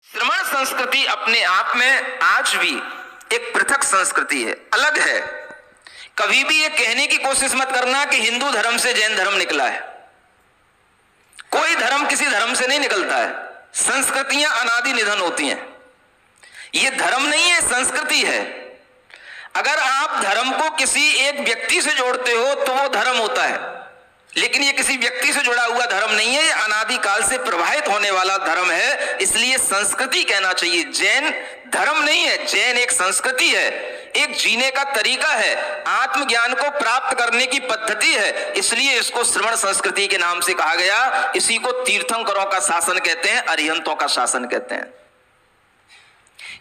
श्रमण संस्कृति अपने आप में आज भी एक पृथक संस्कृति है, अलग है। कभी भी ये कहने की कोशिश मत करना कि हिंदू धर्म से जैन धर्म निकला है। कोई धर्म किसी धर्म से नहीं निकलता है। संस्कृतियां अनादि निधन होती हैं। ये धर्म नहीं है, संस्कृति है। अगर आप धर्म को किसी एक व्यक्ति से जोड़ते हो तो वो धर्म होता है, लेकिन ये किसी व्यक्ति से जुड़ा हुआ धर्म नहीं है, ये अनादि काल से प्रवाहित होने वाला धर्म है। इसलिए संस्कृति कहना चाहिए। जैन धर्म नहीं है, जैन एक संस्कृति है, एक जीने का तरीका है, आत्मज्ञान को प्राप्त करने की पद्धति है। इसलिए इसको श्रवण संस्कृति के नाम से कहा गया। इसी को तीर्थंकरों का शासन कहते हैं, अरिहंतों का शासन कहते हैं।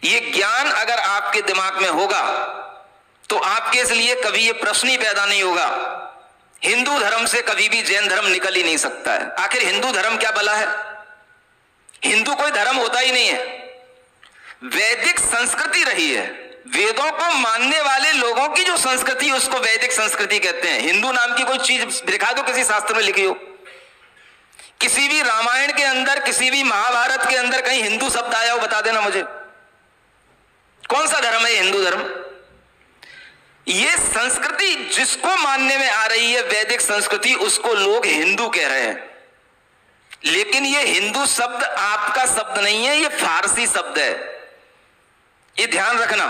ये ज्ञान अगर आपके दिमाग में होगा तो आपके इसलिए कभी ये प्रश्न ही पैदा नहीं होगा। हिंदू धर्म से कभी भी जैन धर्म निकल ही नहीं सकता है। आखिर हिंदू धर्म क्या भला है? हिंदू कोई धर्म होता ही नहीं है। वैदिक संस्कृति रही है। वेदों को मानने वाले लोगों की जो संस्कृति उसको वैदिक संस्कृति कहते हैं। हिंदू नाम की कोई चीज दिखा दो किसी शास्त्र में लिखी हो। किसी भी रामायण के अंदर, किसी भी महाभारत के अंदर कहीं हिंदू शब्द आया हो, बता देना मुझे। कौन सा धर्म है हिंदू धर्म? ये संस्कृति जिसको मानने में आ रही है वैदिक संस्कृति, उसको लोग हिंदू कह रहे हैं। लेकिन ये हिंदू शब्द आपका शब्द नहीं है, ये फारसी शब्द है। ये ध्यान रखना।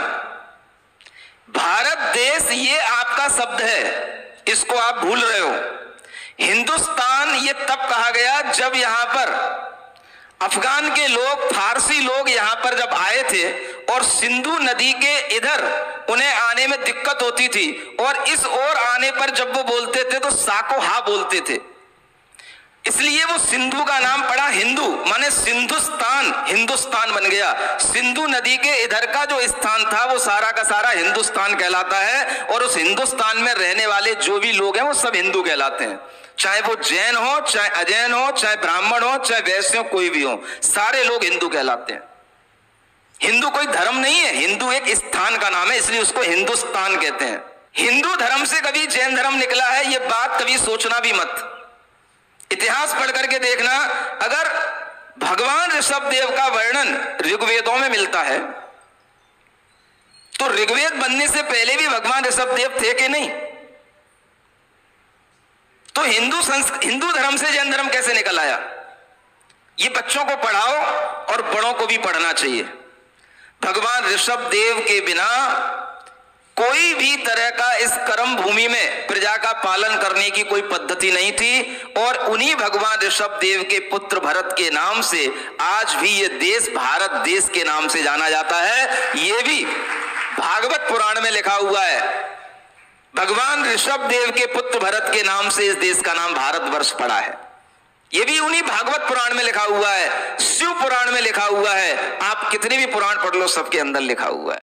भारत देश ये आपका शब्द है, इसको आप भूल रहे हो। हिंदुस्तान ये तब कहा गया जब यहां पर अफगान के लोग, फारसी लोग यहां पर जब आए थे और सिंधु नदी के इधर उन्हें आने में दिक्कत होती थी, और इस ओर आने पर जब वो बोलते थे तो साको हा बोलते थे। इसलिए वो सिंधु का नाम पड़ा हिंदू, माने सिंधुस्तान, हिंदुस्तान बन गया। सिंधु नदी के इधर का जो स्थान था वो सारा का सारा हिंदुस्तान कहलाता है। और उस हिंदुस्तान में रहने वाले जो भी लोग हैं वो सब हिंदू कहलाते हैं। चाहे वो जैन हो, चाहे अजैन हो, चाहे ब्राह्मण हो, चाहे वैश्य हो, कोई भी हो, सारे लोग हिंदू कहलाते हैं। हिंदू कोई धर्म नहीं है, हिंदू एक स्थान का नाम है, इसलिए उसको हिंदुस्तान कहते हैं। हिंदू धर्म से कभी जैन धर्म निकला है ये बात कभी सोचना भी मत। इतिहास पढ़ करके देखना। अगर भगवान ऋषभ देव का वर्णन ऋग्वेदों में मिलता है तो ऋग्वेद बनने से पहले भी भगवान ऋषभ देव थे कि नहीं? तो हिंदू धर्म से जैन धर्म कैसे निकल आया? ये बच्चों को पढ़ाओ और बड़ों को भी पढ़ना चाहिए। भगवान ऋषभ देव के बिना कोई भी तरह का इस कर्म भूमि में प्रजा का पालन करने की कोई पद्धति नहीं थी। और उन्हीं भगवान ऋषभ देव के पुत्र भरत के नाम से आज भी ये देश भारत देश के नाम से जाना जाता है। ये भी भागवत पुराण में लिखा हुआ है। भगवान ऋषभ देव के पुत्र भरत के नाम से इस देश का नाम भारतवर्ष पड़ा है। ये भी उन्हीं भागवत पुराण में लिखा हुआ है, शिव पुराण में लिखा हुआ है। आप कितने भी पुराण पढ़ लो, सबके अंदर लिखा हुआ है।